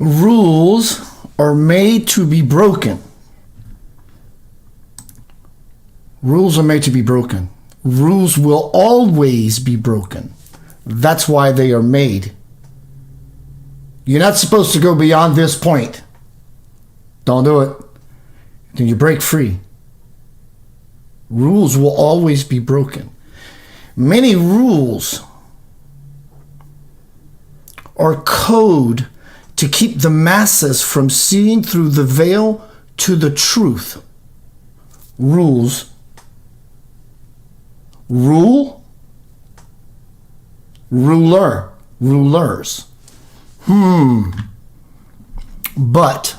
Rules are made to be broken. Rules are made to be broken. Rules will always be broken. That's why they are made. You're not supposed to go beyond this point. Don't do it. Then you break free. Rules will always be broken. Many rules are code to keep the masses from seeing through the veil to the truth. Rules. Rule. Ruler. Rulers. But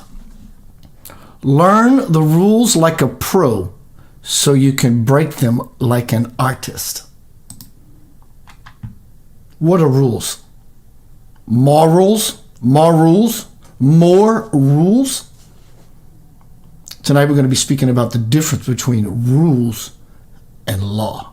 learn the rules like a pro so you can break them like an artist. What are rules? Morals? More rules? More rules? Tonight we're going to be speaking about the difference between rules and law.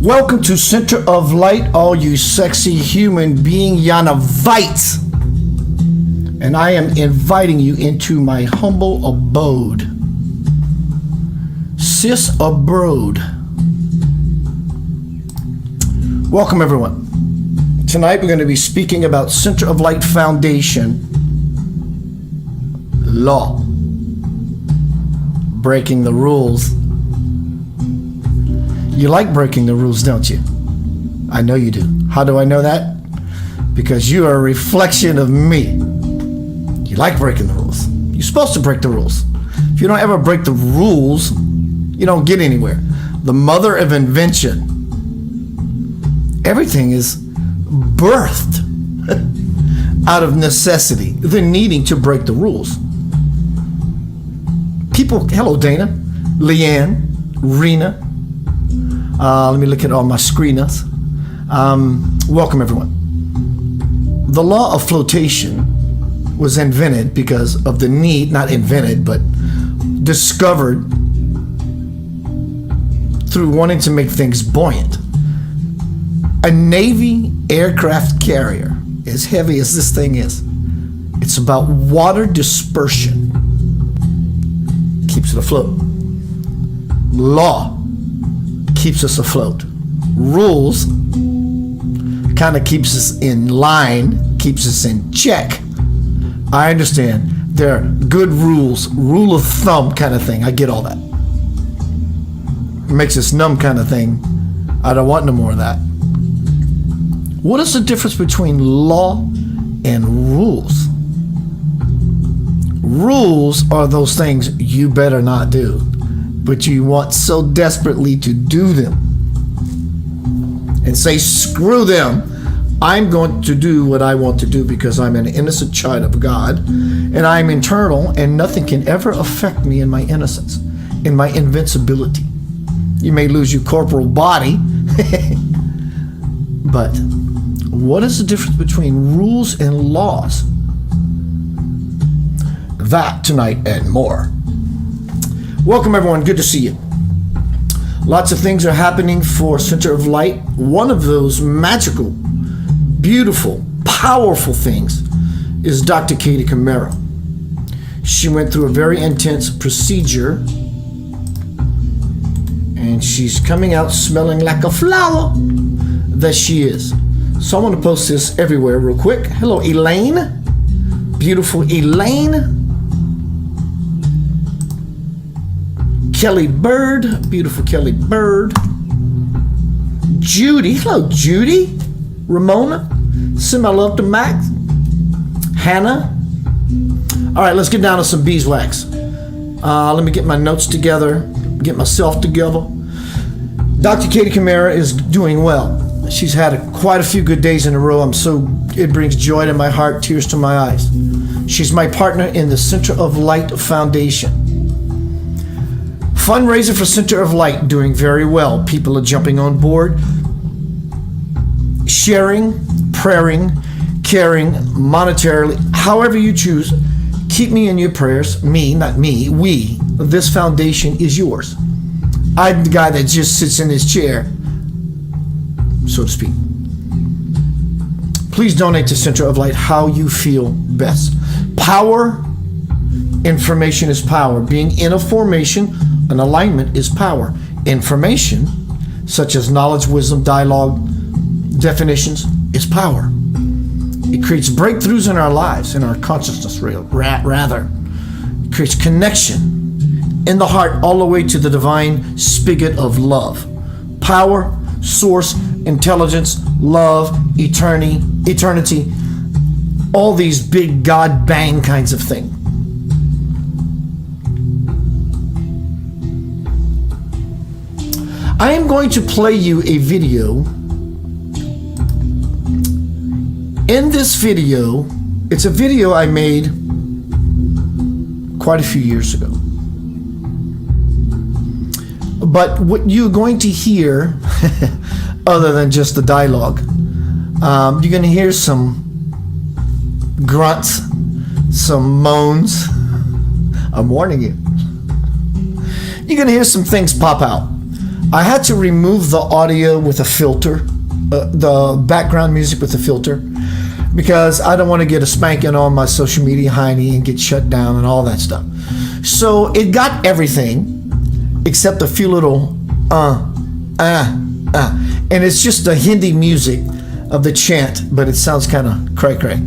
Welcome to Center of Light, all you sexy human being Yanavites. And I am inviting you into my humble abode. Sis abroad. Welcome everyone. Tonight we're going to be speaking about Center of Light Foundation law. Breaking the rules. You like breaking the rules, don't you? I know you do. How do I know that? Because you are a reflection of me. You like breaking the rules. You're supposed to break the rules. If you don't ever break the rules, you don't get anywhere. The mother of invention. Everything is birthed out of necessity, the needing to break the rules. People, hello Dana, Leanne, Rena. Let me look at all my screeners. Welcome everyone. The law of flotation was invented because of the need, not invented, but discovered through wanting to make things buoyant. A Navy aircraft carrier, as heavy as this thing is, it's about water dispersion. Keeps it afloat. Law keeps us afloat. Rules kind of keeps us in line, keeps us in check. I understand. They're good rules, rule of thumb kind of thing. I get all that. It makes us numb kind of thing. I don't want no more of that. What is the difference between law and rules? Rules are those things you better not do, but you want so desperately to do them and say, screw them. I'm going to do what I want to do because I'm an innocent child of God And I am eternal, and nothing can ever affect me in my innocence, in my invincibility. You may lose your corporal body, but what is the difference between rules and laws? That tonight and more. Welcome everyone, good to see you. Lots of things are happening for Center of Light. One of those magical, beautiful, powerful things is Dr. Katie Camara. She went through a very intense procedure and she's coming out smelling like a flower that she is. So I want to post this everywhere real quick. Hello, Elaine. Beautiful Elaine. Kelly Bird. Beautiful Kelly Bird. Judy. Hello, Judy. Ramona. Send my love to Max. Hannah. All right, let's get down to some beeswax. Let me get my notes together, get myself together. Dr. Katie Camara is doing well. She's had quite a few good days in a row. It brings joy to my heart, tears to my eyes. She's my partner in the Center of Light Foundation. Fundraiser for Center of Light doing very well. People are jumping on board, sharing, praying, caring, monetarily, however you choose. Keep me in your prayers. Me, not me, we. This foundation is yours. I'm the guy that just sits in his chair, so to speak. Please donate to Center of Light how you feel best. Power, information is power. Being in a formation, an alignment is power. Information, such as knowledge, wisdom, dialogue, definitions, is power. It creates breakthroughs in our lives, in our consciousness, rather. It creates connection in the heart all the way to the divine spigot of love. Power, source, intelligence, love, eternity, all these big God bang kinds of things. I am going to play you a video. In this video, it's a video I made quite a few years ago. But what you're going to hear, other than just the dialogue, you're going to hear some grunts, some moans. I'm warning you. You're going to hear some things pop out. I had to remove the audio with a filter, the background music with a filter, because I don't want to get a spanking on my social media hiney and get shut down and all that stuff. So it got everything except a few little and it's just the Hindi music of the chant, but it sounds kind of cray-cray.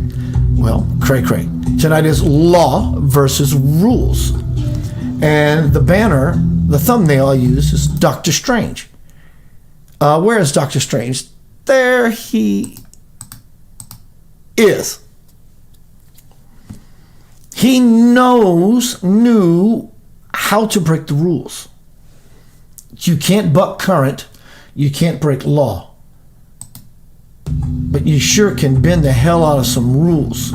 Well, cray-cray. Tonight is law versus rules. And the banner, the thumbnail I use is Dr. Strange. Where is Dr. Strange? There he is. He knew how to break the rules. You can't buck current. You can't break law. But you sure can bend the hell out of some rules.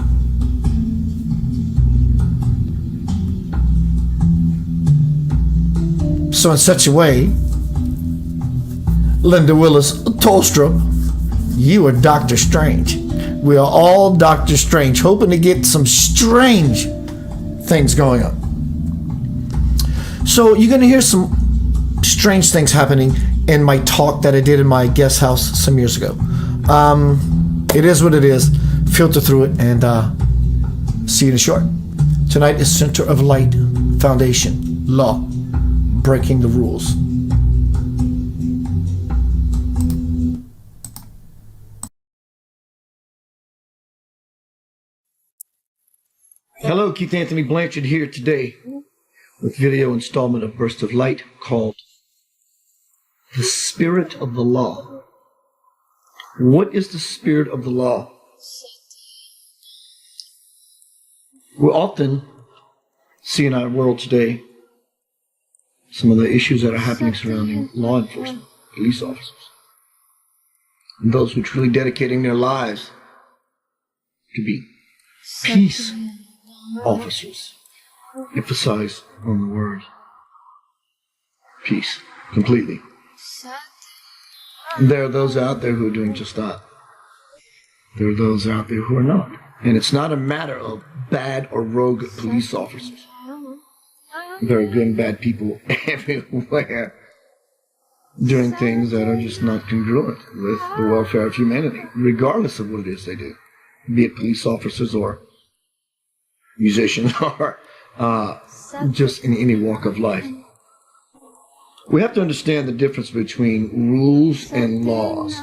So in such a way, Linda Willis Tolstra, you are Dr. Strange. We are all Dr. Strange, hoping to get some strange things going on. So you're going to hear some strange things happening in my talk that I did in my guest house some years ago. It is what it is. Filter through it and see you in a short. Tonight is Center of Light Foundation, law, breaking the rules. Hello, Keith Anthony Blanchard here today with video installment of Burst of Light called The Spirit of the Law. What is the spirit of the law? We often see in our world today some of the issues that are happening surrounding law enforcement, police officers, and those who are truly dedicating their lives to be peace officers emphasize on the word peace completely. There are those out there who are doing just that. There are those out there who are not. And it's not a matter of bad or rogue police officers. There are good and bad people everywhere doing things that are just not congruent with the welfare of humanity, regardless of what it is they do, be it police officers or musicians or just in any walk of life. We have to understand the difference between rules and laws.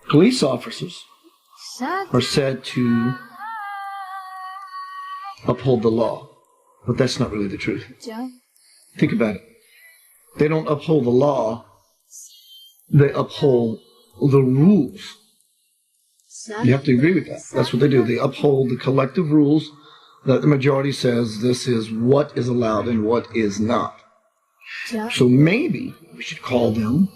Police officers are said to uphold the law, but that's not really the truth. Think about it. They don't uphold the law, they uphold the rules. You have to agree with that. That's what they do. They uphold the collective rules that the majority says this is what is allowed and what is not. So maybe we should call them,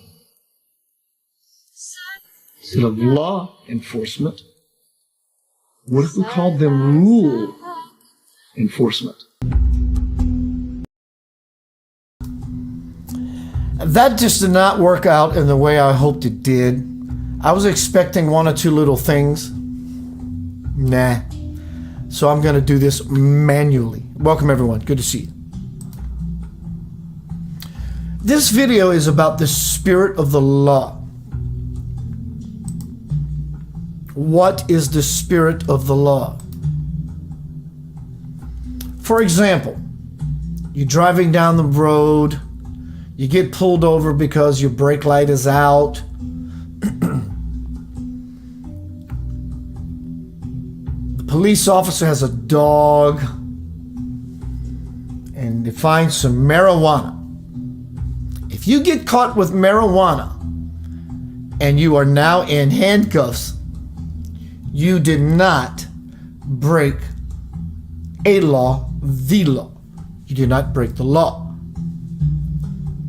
instead of law enforcement, what if we called them rule enforcement? That just did not work out in the way I hoped it did. I was expecting one or two little things. Nah. So I'm going to do this manually. Welcome everyone. Good to see you. This video is about the spirit of the law. What is the spirit of the law? For example, you're driving down the road, you get pulled over because your brake light is out. The police officer has a dog and they find some marijuana. If you get caught with marijuana and you are now in handcuffs, you did not break a law, the law. You did not break the law.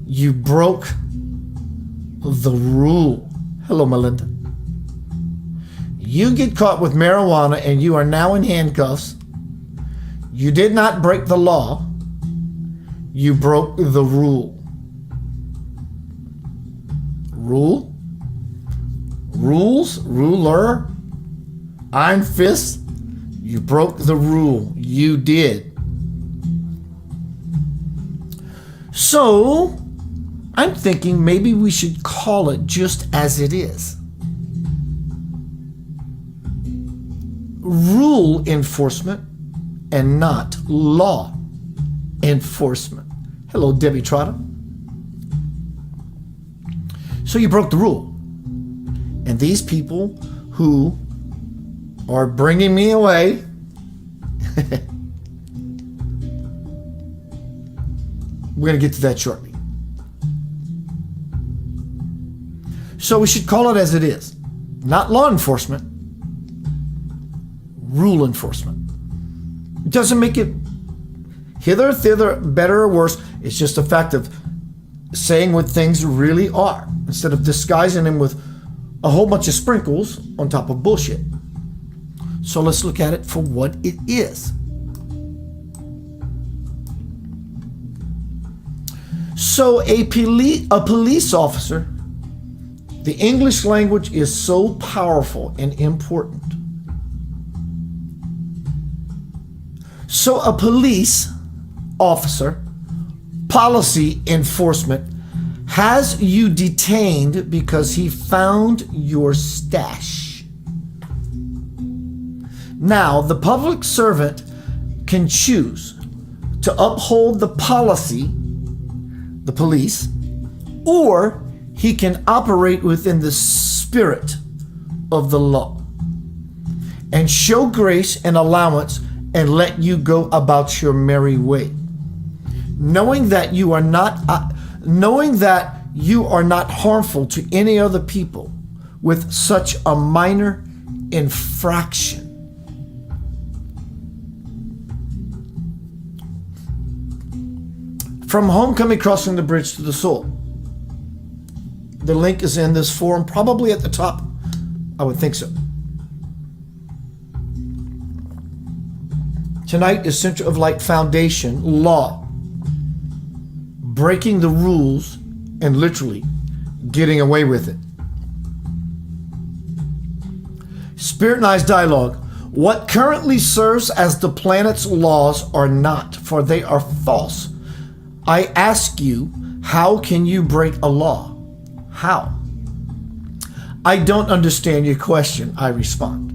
You broke the rule. Hello, Melinda. You get caught with marijuana and you are now in handcuffs. You did not break the law. You broke the rule. Rule? Rules? Ruler? Iron fist? You broke the rule. You did. So, I'm thinking maybe we should call it just as it is. Rule enforcement and not law enforcement. Hello, Debbie Trotter. So you broke the rule. And these people who are bringing me away we're going to get to that shortly. So we should call it as it is. Not law enforcement, rule enforcement. It doesn't make it hither, thither, better or worse. It's just a fact of saying what things really are instead of disguising them with a whole bunch of sprinkles on top of bullshit. So let's look at it for what it is. So a police officer, the English language is so powerful and important. So a police officer, policy enforcement, has you detained because he found your stash. Now, the public servant can choose to uphold the policy, the police, or he can operate within the spirit of the law and show grace and allowance and let you go about your merry way, knowing that you are not harmful to any other people with such a minor infraction. From Homecoming Crossing the Bridge to the Soul. The link is in this forum, probably at the top. I would think so. Tonight is Center of Light Foundation law. Breaking the rules and literally getting away with it. Spirit and Eyes dialogue. What currently serves as the planet's laws are not, for they are false. I ask you, how can you break a law? How? I don't understand your question, I respond.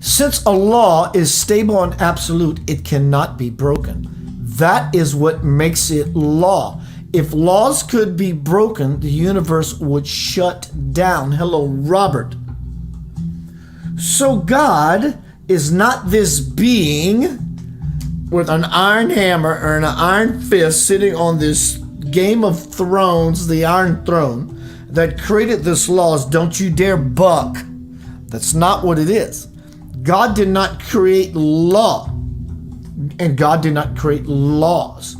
Since a law is stable and absolute, it cannot be broken. That is what makes it law. If laws could be broken, the universe would shut down. Hello, Robert. So God is not this being with an iron hammer or an iron fist sitting on this Game of Thrones, the Iron Throne, that created this laws. Don't you dare buck. That's not what it is. God did not create law, and God did not create laws.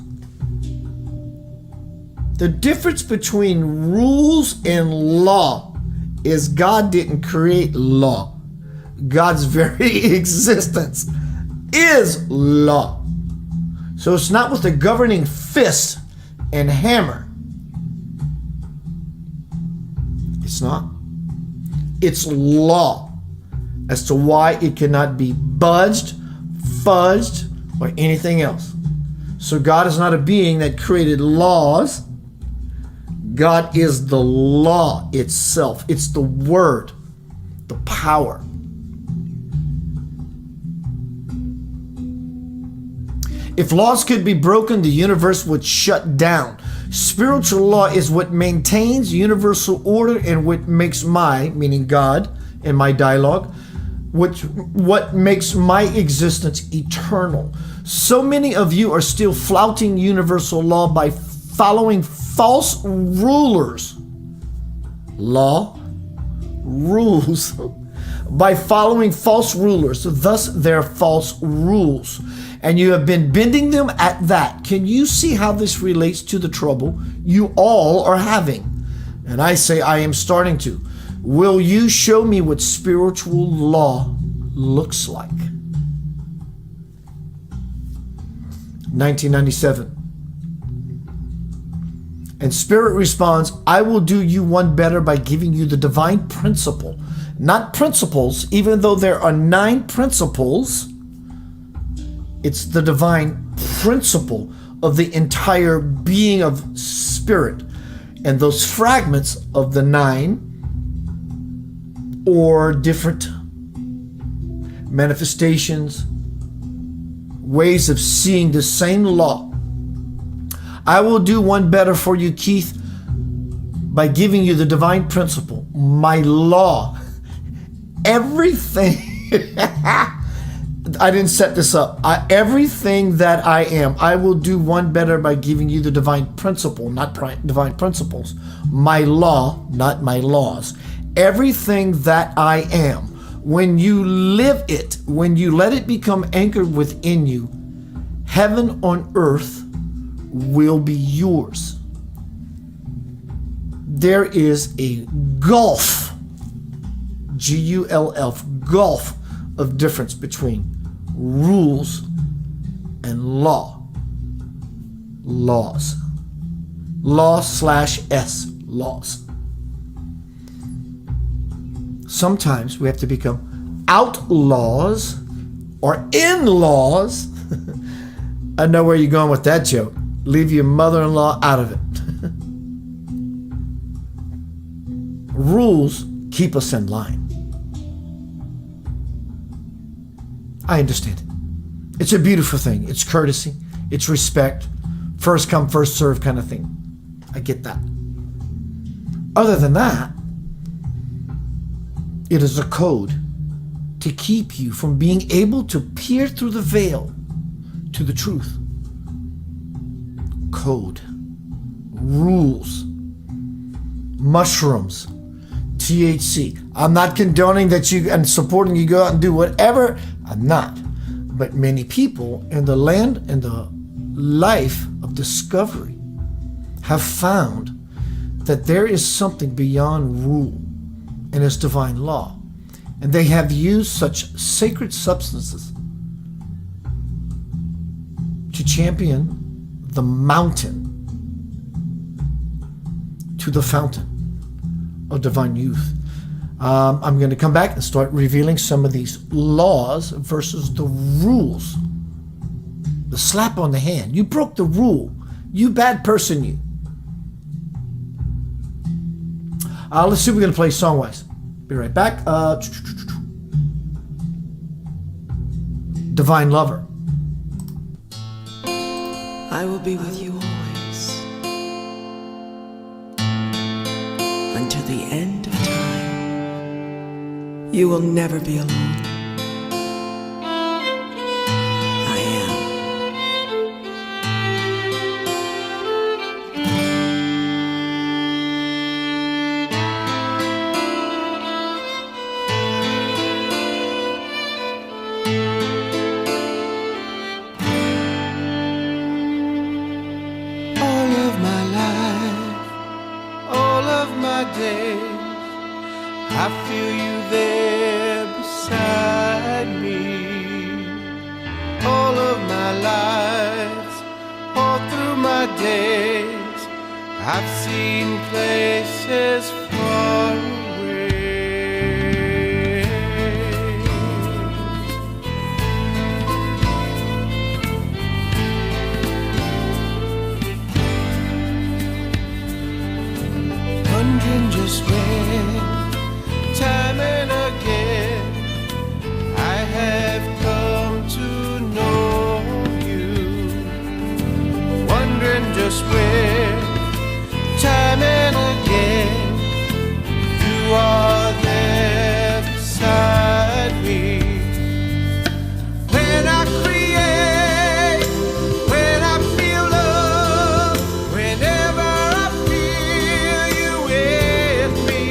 The difference between rules and law is God didn't create law. God's very existence is law. So it's not with a governing fist and hammer. It's not. It's law as to why it cannot be budged, fudged, or anything else. So God is not a being that created laws. God is the law itself. It's the word, the power. If laws could be broken, the universe would shut down. Spiritual law is what maintains universal order and what makes my, meaning God, in my dialogue, what makes my existence eternal. So many of you are still flouting universal law by following false rulers. Law, rules. By following false rulers, thus they're false rules. And you have been bending them at that. Can you see how this relates to the trouble you all are having? And I say, I am starting to. Will you show me what spiritual law looks like? 1997. And Spirit responds, I will do you one better by giving you the divine principle. Not principles, even though there are 9 principles. It's the divine principle of the entire being of Spirit. And those fragments of the 9 or different manifestations, ways of seeing the same law. I will do one better for you, Keith, by giving you the divine principle, my law. Everything. I didn't set this up. Everything that I am, I will do one better by giving you the divine principle, not divine principles. My law, not my laws. Everything that I am, when you live it, when you let it become anchored within you, heaven on earth will be yours. There is a gulf, G-U-L-F, gulf of difference between rules and law. Laws. Law/S. Laws. Sometimes we have to become outlaws or in-laws. I know where you're going with that joke. Leave your mother-in-law out of it. Rules keep us in line. I understand it. It's a beautiful thing. It's courtesy. It's respect. First come, first serve kind of thing. I get that. Other than that, it is a code to keep you from being able to peer through the veil to the truth. Code. Rules. Mushrooms. THC. I'm not condoning that you and supporting you go out and do whatever. I'm not. But many people in the land and the life of discovery have found that there is something beyond rule and its divine law. And they have used such sacred substances to champion the mountain to the fountain of divine youth. I'm going to come back and start revealing some of these laws versus the rules. The slap on the hand. You broke the rule. You bad person, you. Let's see if we're going to play song-wise. Be right back. Divine Lover. I will be with you always, until the end of time. You will never be alone. I am. All of my life, all of my days, I feel you there beside me. All of my life, all through my days, I've seen places far away. Wondering just when, time and again, I have come to know you. Wondering just when, time and again, you are there beside me. When I create, when I feel love, whenever I feel you with me,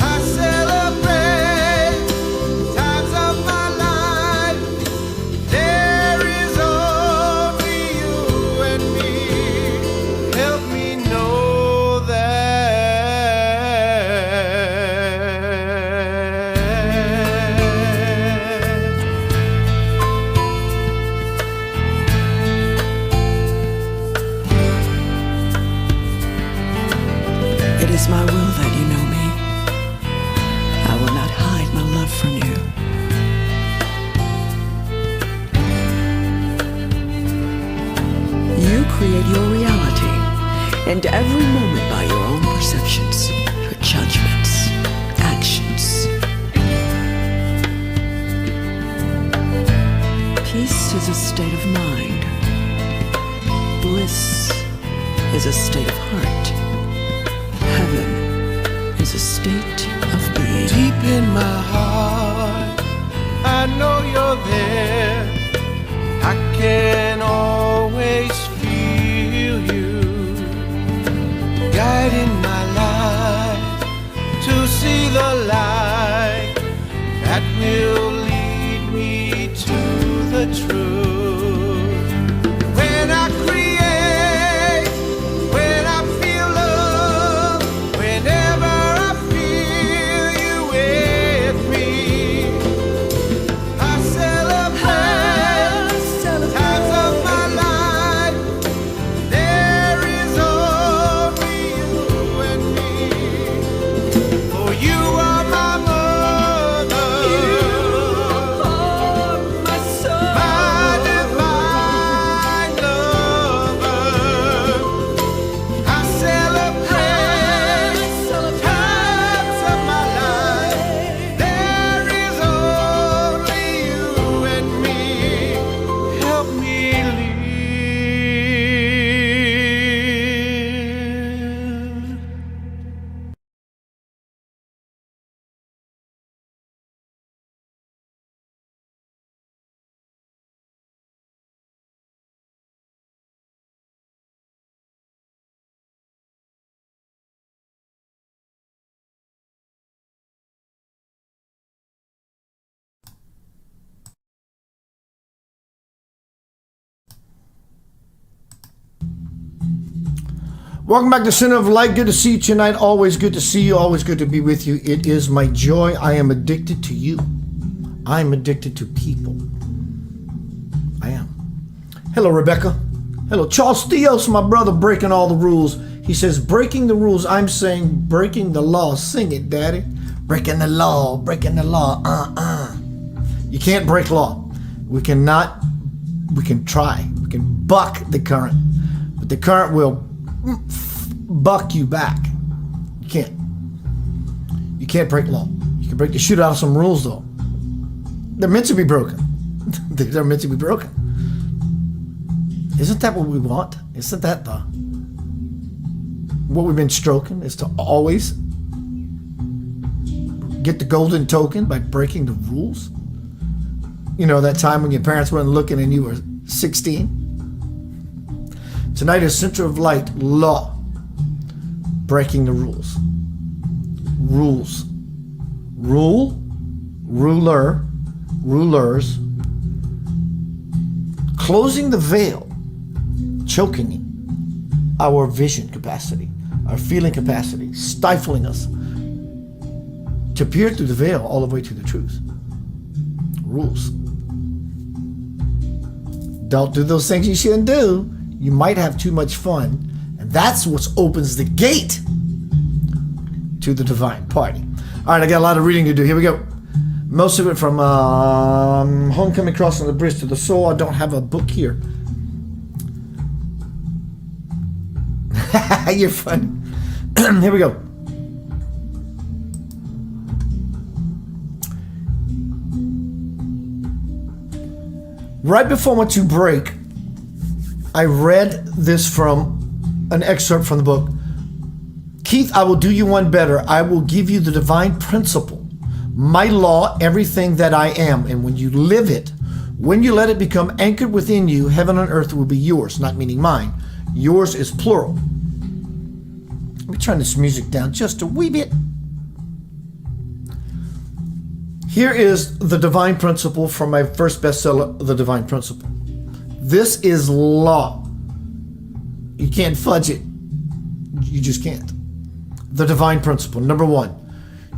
I celebrate times of my life. There is only you and me. Help me know It is my will that you know me. I will not hide my love from you. You create your reality, and every moment by your own perceptions, your judgments, actions. Peace is a state of mind. Bliss is a state of heart. Heaven is a state of being. deep in my heart, I know you're there. I can always feel you guiding my life to see the light that will lead me to the truth. When I create, when I feel love, whenever I feel you with me, I celebrate times of my life. There is only you and me. For you are my mother, My soul. my divine lover. I celebrate times of my life. There is only you and me. Help me live. Welcome back to Center of Light. Good to see you tonight. Always good to see you. Always good to be with you. It is my joy. I am addicted to you. I am addicted to people. I am. Hello, Rebecca. Hello, Charles Theos, my brother, breaking all the rules. He says, breaking the rules. I'm saying breaking the law. Sing it, Daddy. Breaking the law, breaking the law. You can't break law. We can try. We can buck the current. But the current will buck you back. You can't. You can't break law. You can break the shit out of some rules, though. They're meant to be broken. They're meant to be broken. Isn't that what we want? Isn't that what we've been stroking? Is to always get the golden token by breaking the rules? You know, that time when your parents weren't looking and you were 16? Tonight is Center of Light, law. Breaking the rules. Rules. Rule, ruler, rulers. Closing the veil, choking our vision capacity, our feeling capacity, stifling us to peer through the veil all the way to the truth. Rules. Don't do those things you shouldn't do. You might have too much fun, and that's what opens the gate to the divine party. All right, I got a lot of reading to do. Here we go. Most of it from Homecoming, Crossing the Bridge to the Soul. I don't have a book here. You're funny. Here we go. Right before I went to break, I read this from an excerpt from the book. Keith, I will do you one better. I will give you the divine principle, my law, everything that I am. And when you live it, when you let it become anchored within you, heaven and earth will be yours, not meaning mine. Yours is plural. Let me turn this music down just a wee bit. Here is the divine principle from my first bestseller, The Divine Principle. This is law. You can't fudge it. You just can't. The divine principle. Number one,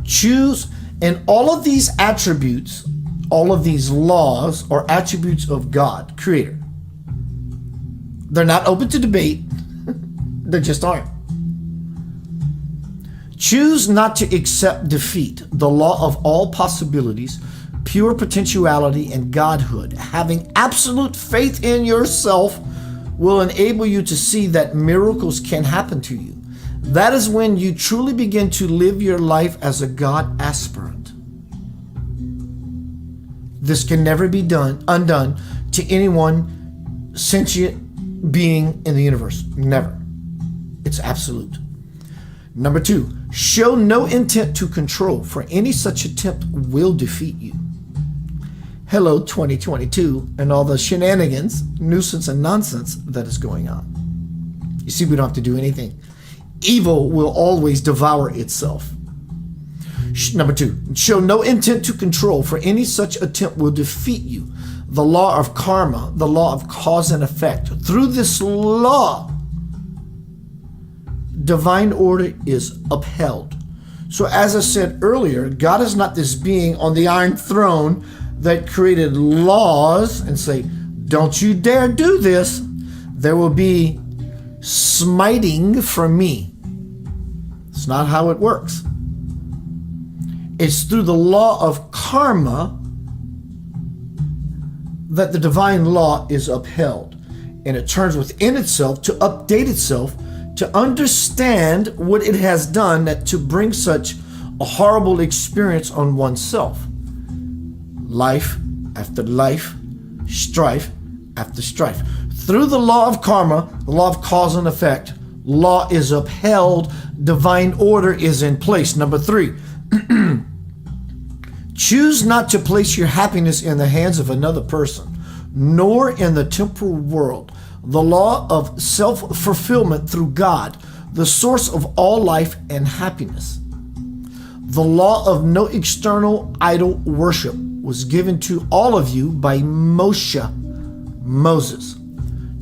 choose, and all of these attributes, all of these laws are attributes of God, Creator. They're not open to debate. They just aren't. Choose not to accept defeat, the law of all possibilities, pure potentiality, and godhood. Having absolute faith in yourself will enable you to see that miracles can happen to you. That is when you truly begin to live your life as a God aspirant. This can never be undone to anyone sentient being in the universe. Never. It's absolute. Number two, show no intent to control, for any such attempt will defeat you. Hello, 2022, and all the shenanigans, nuisance, and nonsense that is going on. You see, we don't have to do anything. Evil will always devour itself. Number two, show no intent to control, for any such attempt will defeat you. The law of karma, the law of cause and effect. Through this law, divine order is upheld. So as I said earlier, God is not this being on the iron throne that created laws and say, don't you dare do this. There will be smiting from me. It's not how it works. It's through the law of karma that the divine law is upheld. And it turns within itself to update itself to understand what it has done to bring such a horrible experience on oneself. Life after life, strife after strife. Through the law of karma, the law of cause and effect, law is upheld, divine order is in place. Number three, choose not to place your happiness in the hands of another person, nor in the temporal world. The law of self-fulfillment through God, the source of all life and happiness. The law of no external idol worship was given to all of you by Moses.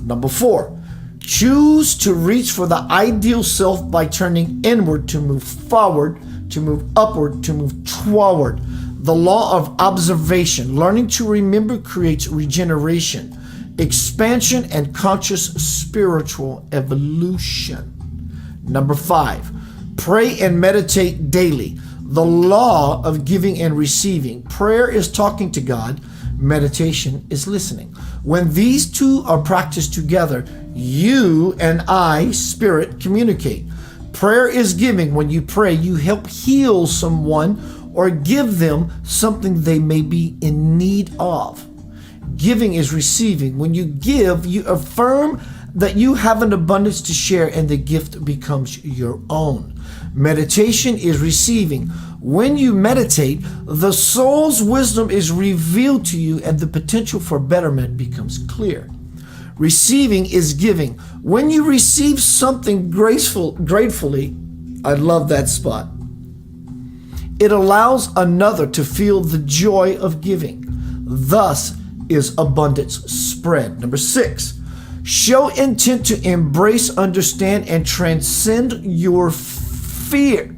Number four, choose to reach for the ideal self by turning inward to move forward, to move upward, to move toward. The law of observation, learning to remember creates regeneration. expansion, and conscious spiritual evolution. Number 5, pray and meditate daily. The law of giving and receiving. Prayer is talking to God. Meditation is listening. When these two are practiced together, you and I, spirit, communicate. Prayer is giving. When you pray, you help heal someone or give them something they may be in need of. Giving is receiving. When you give, you affirm that you have an abundance to share and the gift becomes your own. Meditation is receiving. When you meditate, the soul's wisdom is revealed to you and the potential for betterment becomes clear. Receiving is giving. When you receive something gratefully, I love that spot. It allows another to feel the joy of giving. Thus is abundance spread. Number 6, show intent to embrace, understand, and transcend your fear.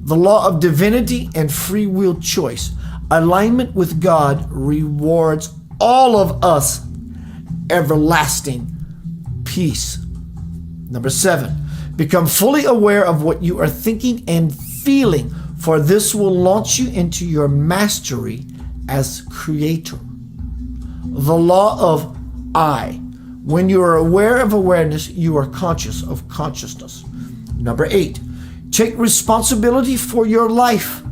The law of divinity and free will choice. Alignment with God rewards all of us everlasting peace. Number 7, become fully aware of what you are thinking and feeling, for this will launch you into your mastery as creator. The law of I. When you are aware of awareness, you are conscious of consciousness. Number 8, take responsibility for your life.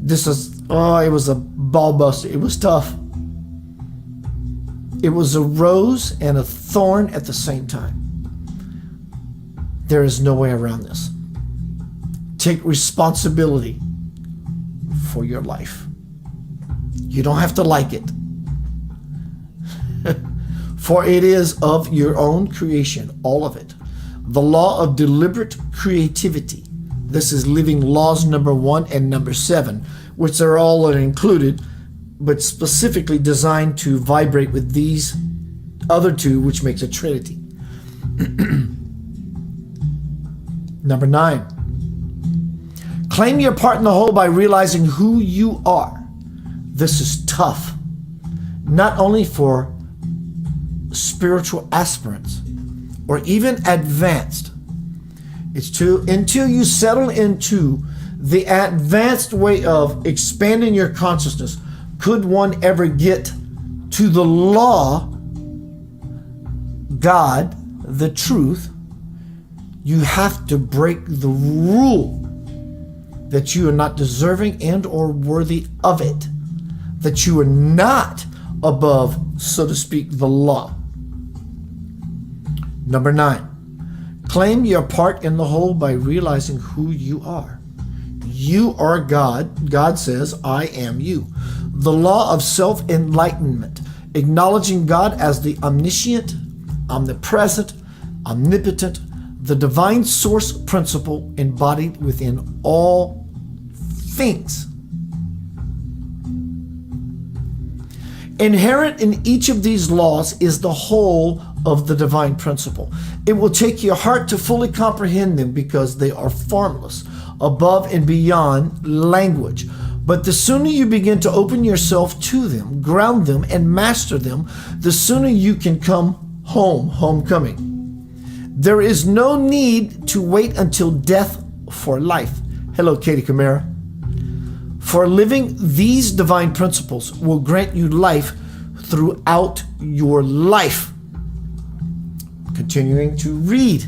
It was a ball buster. It was tough. It was a rose and a thorn at the same time. There is no way around this. Take responsibility for your life. You don't have to like it. For it is of your own creation, all of it. The law of deliberate creativity. This is living laws number 1 and number 7, which are all included, but specifically designed to vibrate with these other two, which makes a trinity. Number 9, claim your part in the whole by realizing who you are. This is tough, not only for spiritual aspirants or even advanced. It's until you settle into the advanced way of expanding your consciousness, could one ever get to the law, God, the truth, you have to break the rule that you are not deserving and or worthy of it, that you are not above, so to speak, the law. Number 9, claim your part in the whole by realizing who you are. You are God. God says, I am you. The law of self-enlightenment, acknowledging God as the omniscient, omnipresent, omnipotent, the divine source principle embodied within all things. Inherent in each of these laws is the whole of the divine principle. It will take your heart to fully comprehend them because they are formless, above and beyond language. But the sooner you begin to open yourself to them, ground them, and master them, the sooner you can come home, homecoming. There is no need to wait until death for life. Hello, Katie Camara. For living these divine principles will grant you life throughout your life. Continuing to read.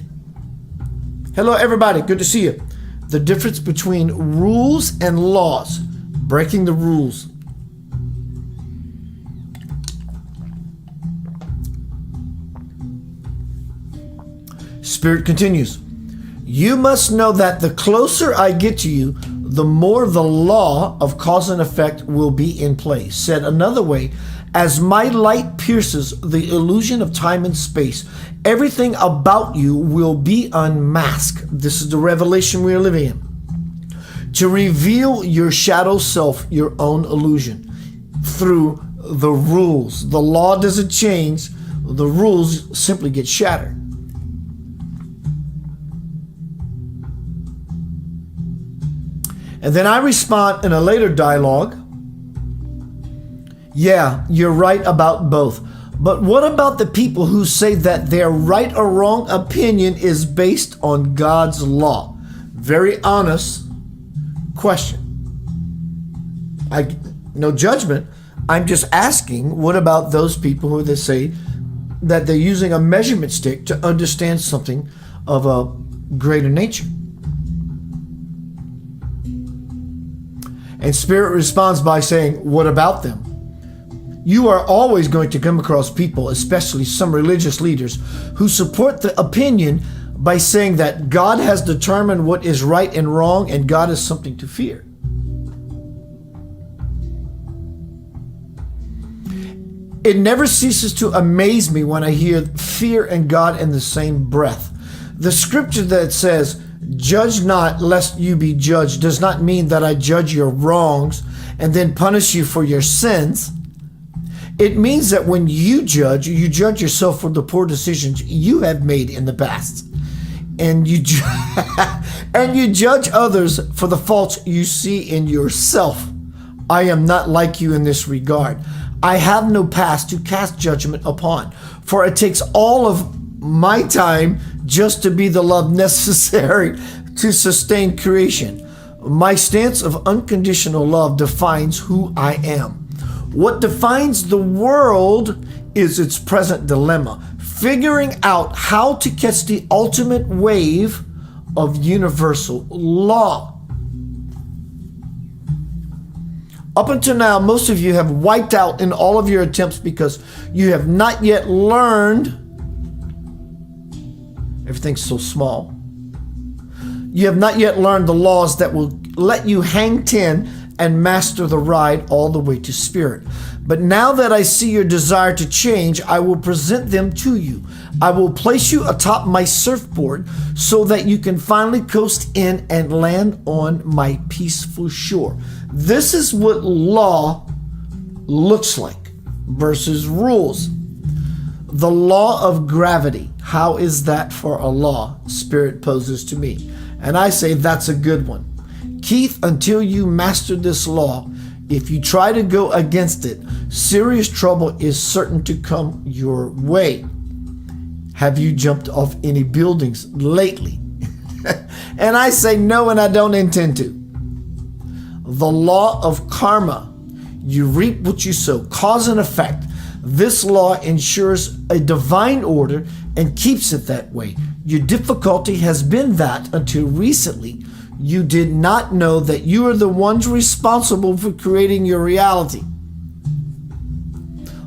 Hello, everybody. Good to see you. The difference between rules and laws. Breaking the rules. Spirit continues. You must know that the closer I get to you, the more the law of cause and effect will be in place. Said another way, as my light pierces the illusion of time and space, everything about you will be unmasked. This is the revelation we are living in. To reveal your shadow self, your own illusion, through the rules. The law doesn't change. The rules simply get shattered. And then I respond in a later dialogue. Yeah, you're right about both. But what about the people who say that their right or wrong opinion is based on God's law? Very honest question. No judgment. I'm just asking, what about those people who they say that they're using a measurement stick to understand something of a greater nature? And Spirit responds by saying, what about them? You are always going to come across people, especially some religious leaders, who support the opinion by saying that God has determined what is right and wrong and God is something to fear. It never ceases to amaze me when I hear fear and God in the same breath. The scripture that says, "Judge not lest you be judged," does not mean that I judge your wrongs and then punish you for your sins. It means that when you judge yourself for the poor decisions you have made in the past. And you judge others for the faults you see in yourself. I am not like you in this regard. I have no past to cast judgment upon, for it takes all of my time just to be the love necessary to sustain creation. My stance of unconditional love defines who I am. What defines the world is its present dilemma, figuring out how to catch the ultimate wave of universal law. Up until now, most of you have wiped out in all of your attempts because you have not yet learned. Everything's so small. You have not yet learned the laws that will let you hang 10 and master the ride all the way to Spirit. But now that I see your desire to change, I will present them to you. I will place you atop my surfboard so that you can finally coast in and land on my peaceful shore. This is what law looks like versus rules. The law of gravity. How is that for a law? Spirit poses to me. And I say that's a good one. Keith, until you master this law, if you try to go against it, serious trouble is certain to come your way. Have you jumped off any buildings lately? And I say no, and I don't intend to. The law of karma. You reap what you sow, cause and effect. This law ensures a divine order and keeps it that way. Your difficulty has been that until recently, you did not know that you are the ones responsible for creating your reality.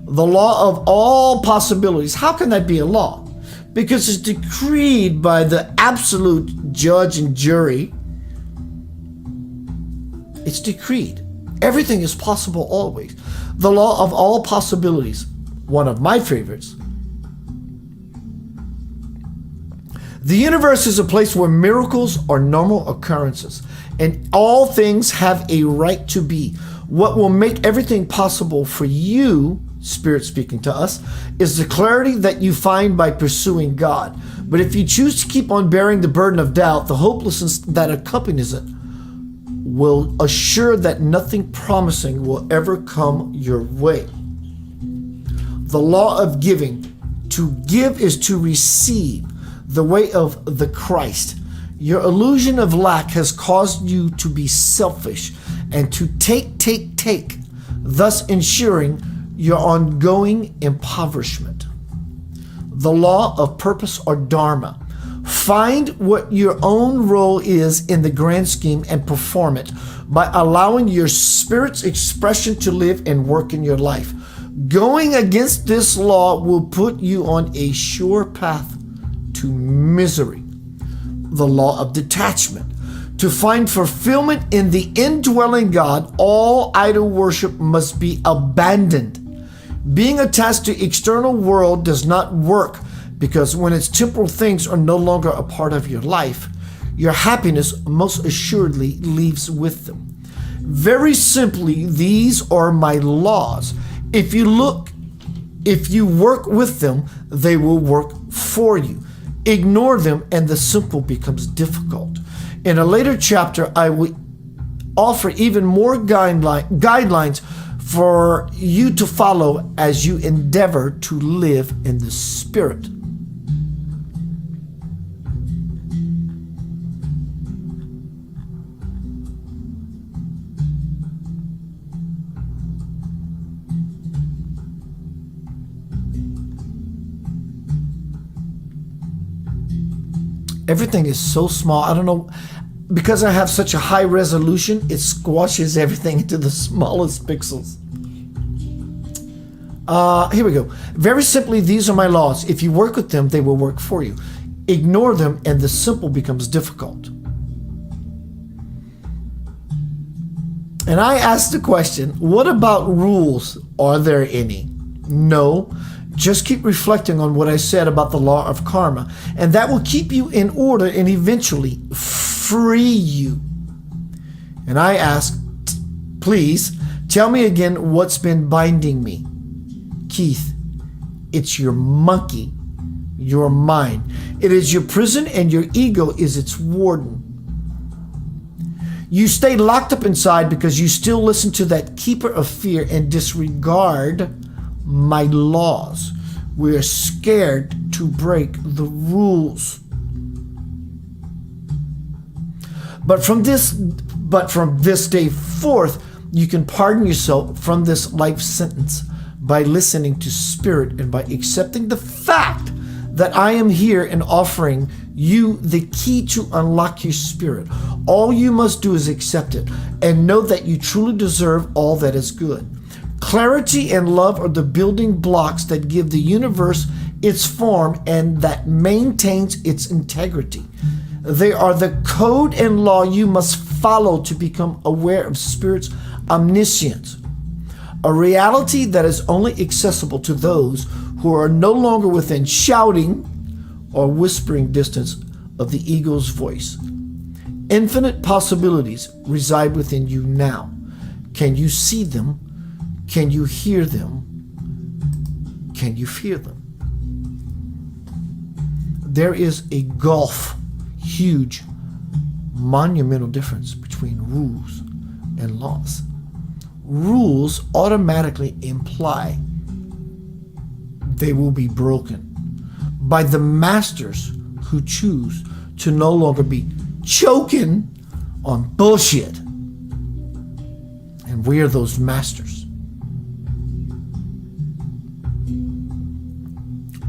The law of all possibilities. How can that be a law? Because it's decreed by the absolute judge and jury. It's decreed. Everything is possible always. The law of all possibilities. One of my favorites. The universe is a place where miracles are normal occurrences, and all things have a right to be. What will make everything possible for you, Spirit speaking to us, is the clarity that you find by pursuing God. But if you choose to keep on bearing the burden of doubt, the hopelessness that accompanies it will assure that nothing promising will ever come your way. The law of giving. To give is to receive. The way of the Christ. Your illusion of lack has caused you to be selfish and to take, thus ensuring your ongoing impoverishment. The law of purpose or dharma. Find what your own role is in the grand scheme and perform it by allowing your spirit's expression to live and work in your life. Going against this law will put you on a sure path to misery. The law of detachment. To find fulfillment in the indwelling God, all idol worship must be abandoned. Being attached to external world does not work, because when its temporal things are no longer a part of your life, your happiness most assuredly leaves with them. Very simply, these are my laws. If you work with them, they will work for you. Ignore them and the simple becomes difficult. In a later chapter, I will offer even more guidelines for you to follow as you endeavor to live in the Spirit. Everything is so small. I don't know, because I have such a high resolution, it squashes everything into the smallest pixels. Here we go. Very simply, these are my laws. If you work with them, they will work for you. Ignore them, and the simple becomes difficult. And I asked the question, what about rules? Are there any? No. Just keep reflecting on what I said about the law of karma, and that will keep you in order and eventually free you. And I asked, please tell me again what's been binding me. Keith, it's your monkey, your mind. It is your prison, and your ego is its warden. You stay locked up inside because you still listen to that keeper of fear and disregard my laws. We're scared to break the rules. But from this day forth, you can pardon yourself from this life sentence by listening to Spirit and by accepting the fact that I am here and offering you the key to unlock your spirit. All you must do is accept it and know that you truly deserve all that is good. Clarity and love are the building blocks that give the universe its form and that maintains its integrity. They are the code and law you must follow to become aware of Spirit's omniscience, a reality that is only accessible to those who are no longer within shouting or whispering distance of the ego's voice. Infinite possibilities reside within you now. Can you see them? Can you hear them? Can you feel them? There is a gulf, huge, monumental difference between rules and laws. Rules automatically imply they will be broken by the masters who choose to no longer be choking on bullshit. And we are those masters.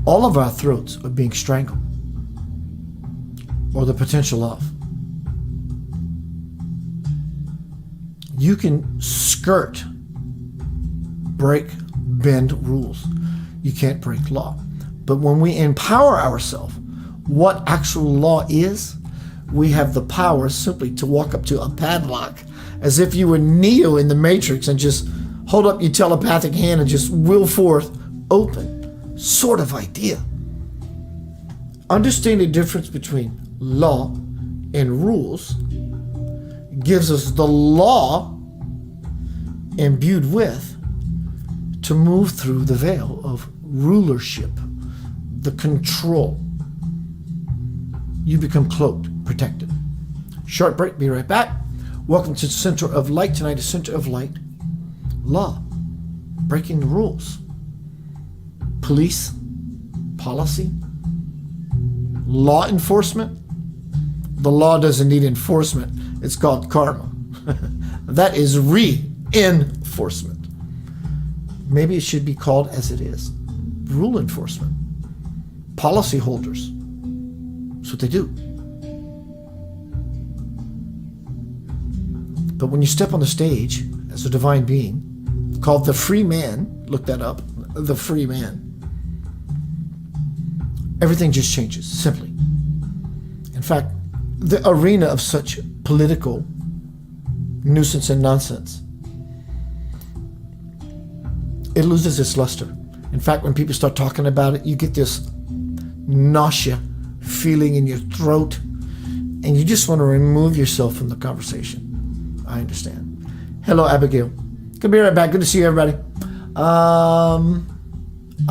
All of our throats are being strangled, or the potential of. You can skirt, break, bend rules. You can't break law. But when we empower ourselves, what actual law is, we have the power simply to walk up to a padlock as if you were Neo in the Matrix and just hold up your telepathic hand and just will forth open. Sort of idea. Understanding the difference between law and rules gives us the law imbued with to move through the veil of rulership, the control. You become cloaked, protected. Short break, be right back. Welcome to the Center of Light. Tonight is Center of Light. Law, breaking the rules. Police, policy, law enforcement. The law doesn't need enforcement. It's called karma. That is reinforcement. Maybe it should be called as it is. Rule enforcement. Policy holders. That's what they do. But when you step on the stage as a divine being called the free man, look that up, the free man, everything just changes, simply. In fact, the arena of such political nuisance and nonsense, it loses its luster. In fact, when people start talking about it, you get this nausea feeling in your throat, and you just want to remove yourself from the conversation. I understand. Hello, Abigail. Good to be right back. Good to see you, everybody. I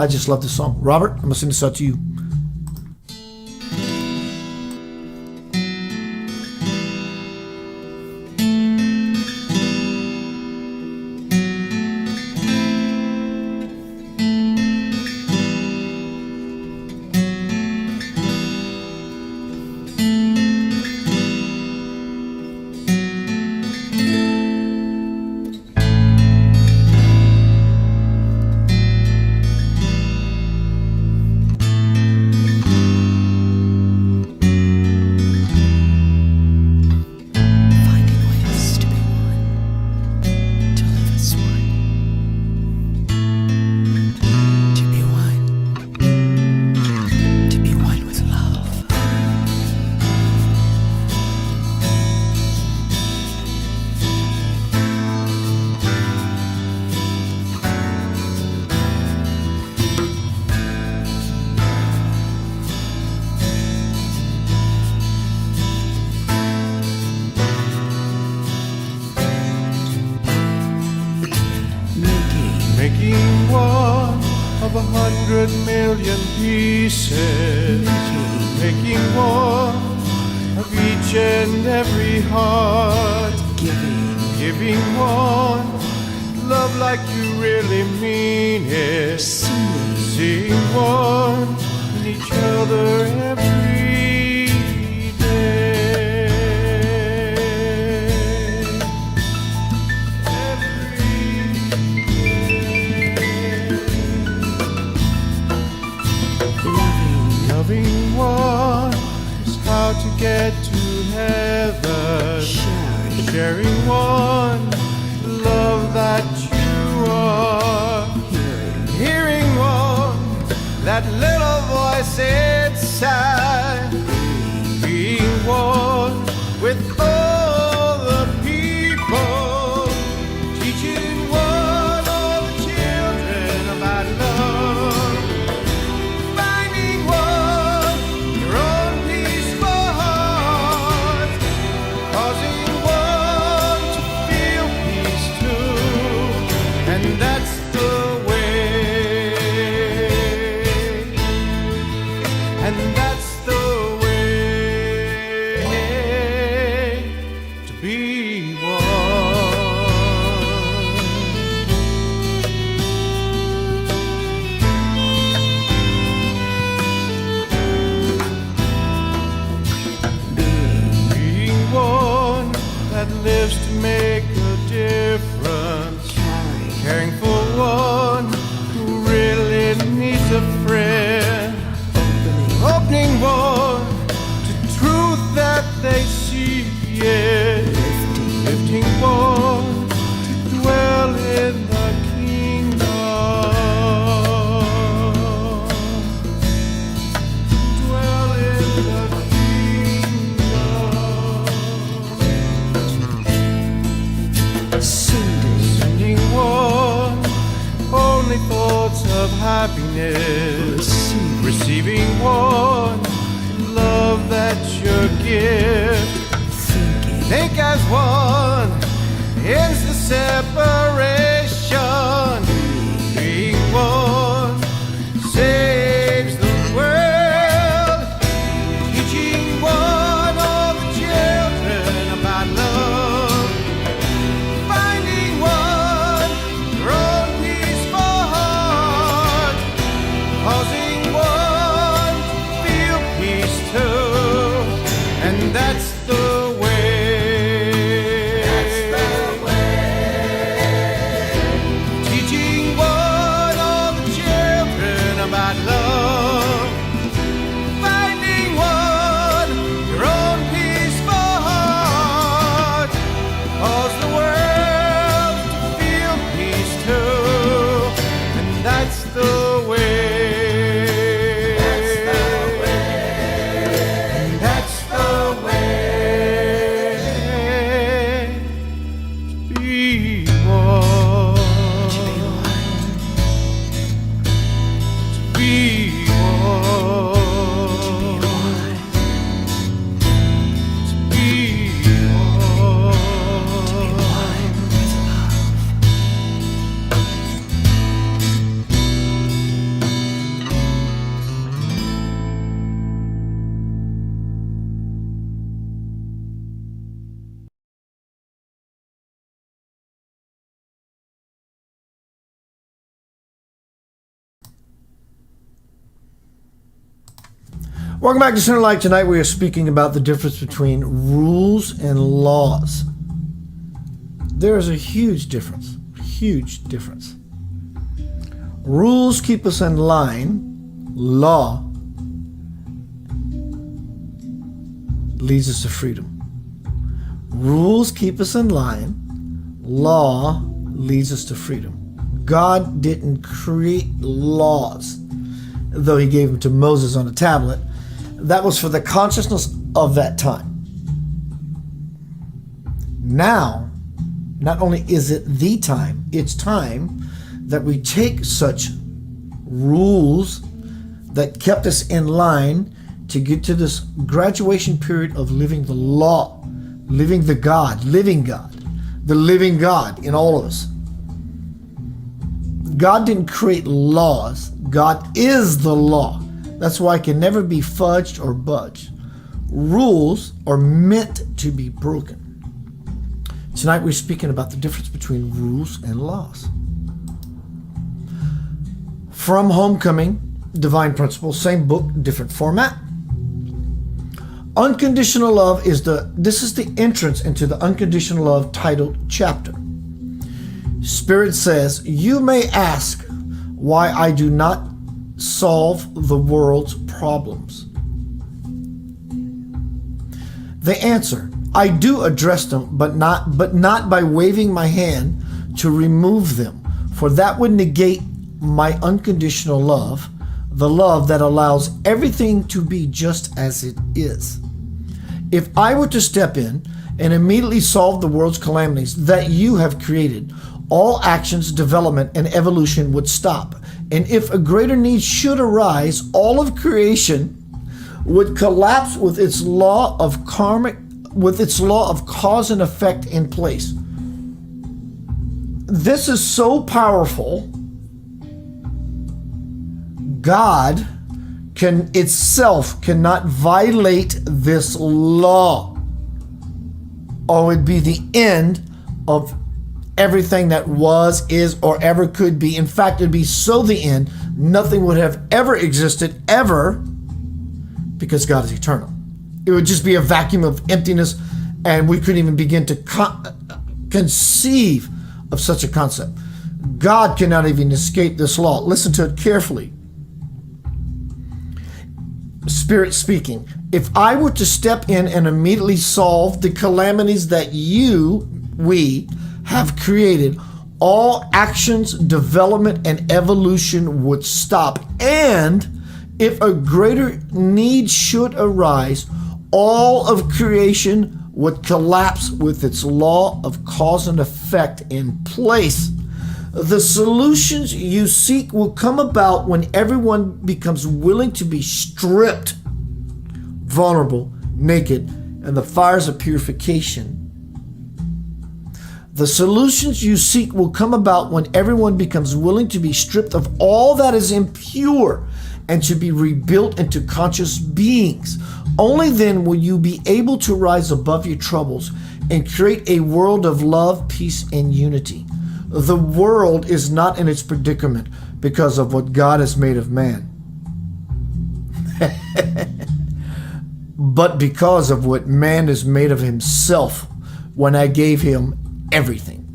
just love this song. Robert, I'm going to sing this out to you. of 100 million pieces, making one of each and every heart, giving one love like you really mean it, seeing one in each other every day. Loving one is how to get to heaven. Sharing one love that you are. Hearing one, that little voice inside. Being one with all the people. Teaching one all the children about love. Finding one your own peaceful heart. Causing one to feel peace too. And that's the way. And that's the way to be one. Being one that lives to make a difference. Caring for one who really needs a friend. Opening one to truth that they see, yeah. Lifting one to dwell in the kingdom. Dwell in the kingdom. Sending one only thoughts of happiness. Receiving one love that's your gift. Think as one ends the separation. Being one saves the world. Teaching one all the children about love. Finding one your own peaceful heart. Causing one to feel peace too. And that's the way. Teaching one all the children about love. Finding one your own peaceful heart. Cause the world to feel peace too. And that's the way. And that's the way to be one. To be one. To be one. Welcome back to Center Life. Tonight we are speaking about the difference between rules and laws. There is a huge difference. Huge difference. Rules keep us in line. Law leads us to freedom. Rules keep us in line. Law leads us to freedom. God didn't create laws, though he gave them to Moses on a tablet. That was for the consciousness of that time. Now, not only is it the time, it's time that we take such rules that kept us in line to get to this graduation period of living the law, living the God, living God, the living God in all of us. God didn't create laws. God is the law. That's why it can never be fudged or budged. Rules are meant to be broken. Tonight we're speaking about the difference between rules and laws. From Homecoming, Divine Principles, same book, different format. Unconditional love is the entrance into the unconditional love titled chapter. Spirit says, you may ask why I do not solve the world's problems. The answer, I do address them, but not by waving my hand to remove them, for that would negate my unconditional love, the love that allows everything to be just as it is. If I were to step in and immediately solve the world's calamities that you have created, all actions, development, and evolution would stop. And if a greater need should arise, all of creation would collapse with its law of cause and effect in place. This is so powerful. God itself cannot violate this law, or it'd be the end of everything that was, is, or ever could be. In fact, it'd be so the end, nothing would have ever existed, ever, because God is eternal. It would just be a vacuum of emptiness, and we couldn't even begin to conceive of such a concept. God cannot even escape this law. Listen to it carefully. Spirit speaking, if I were to step in and immediately solve the calamities that we have created, all actions, development, and evolution would stop. And if a greater need should arise, all of creation would collapse with its law of cause and effect in place. The solutions you seek will come about when everyone becomes willing to be stripped, vulnerable, naked, and the fires of purification. The solutions you seek will come about when everyone becomes willing to be stripped of all that is impure and to be rebuilt into conscious beings. Only then will you be able to rise above your troubles and create a world of love, peace, and unity. The world is not in its predicament because of what God has made of man, but because of what man has made of himself when I gave him everything.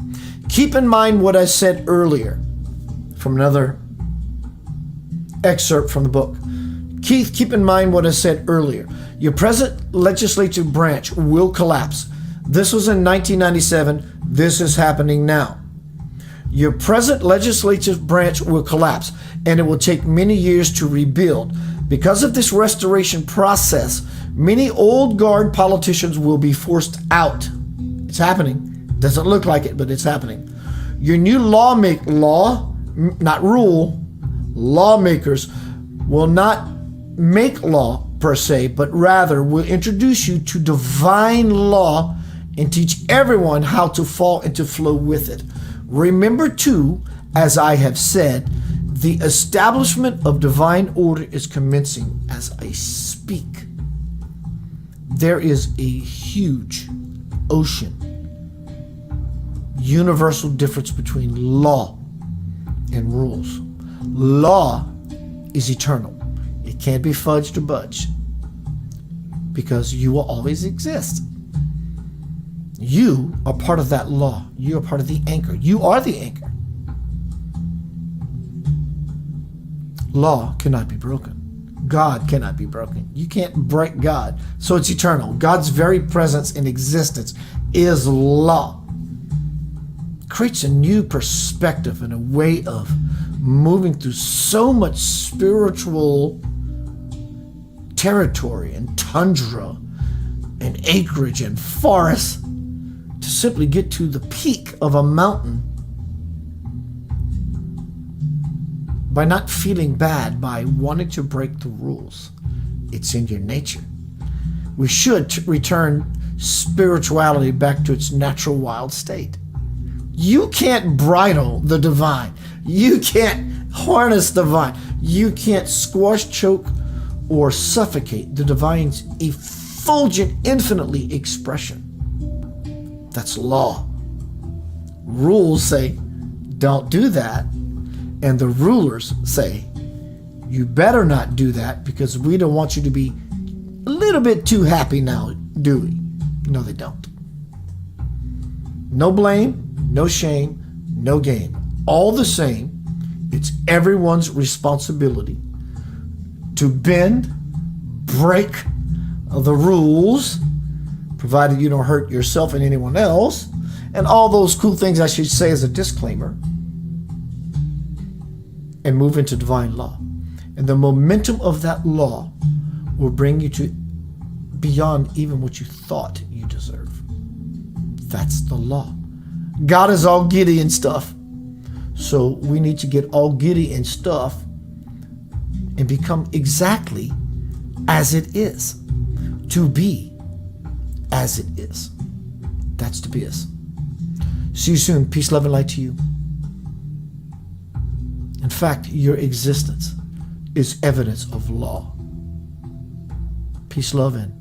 Keep in mind what I said earlier from another excerpt from the book. Keith, keep in mind what I said earlier. Your present legislative branch will collapse. This was in 1997. This is happening now. Your present legislative branch will collapse, and it will take many years to rebuild. Because of this restoration process, many old guard politicians will be forced out. It's happening. Doesn't look like it, but it's happening. Your new lawmakers will not make law per se, but rather will introduce you to divine law and teach everyone how to fall into flow with it. Remember too, as I have said, the establishment of divine order is commencing as I speak. There is a huge ocean, universal difference between law and rules. Law is eternal. It can't be fudged or budged because you will always exist. You are part of that law. You are part of the anchor. You are the anchor. Law cannot be broken. God cannot be broken. You can't break God. So it's eternal. God's very presence in existence is law. Creates a new perspective and a way of moving through so much spiritual territory and tundra and acreage and forest to simply get to the peak of a mountain by not feeling bad, by wanting to break the rules. It's in your nature. We should return spirituality back to its natural wild state. You can't bridle the divine. You can't Harness the vine. You can't squash, choke, or suffocate the divine's effulgent, infinitely expression. That's law. Rules say, don't do that. And the rulers say, you better not do that because we don't want you to be a little bit too happy now, do we? No, they don't. No blame, no shame, no game. All the same, it's everyone's responsibility to bend, break the rules, provided you don't hurt yourself and anyone else, and all those cool things I should say as a disclaimer, and move into divine law. And the momentum of that law will bring you to beyond even what you thought you deserve. That's the law. God is all giddy and stuff. So we need to get all giddy and stuff and become exactly as it is. To be as it is. That's to be us. See you soon. Peace, love, and light to you. In fact, your existence is evidence of law. Peace, love, and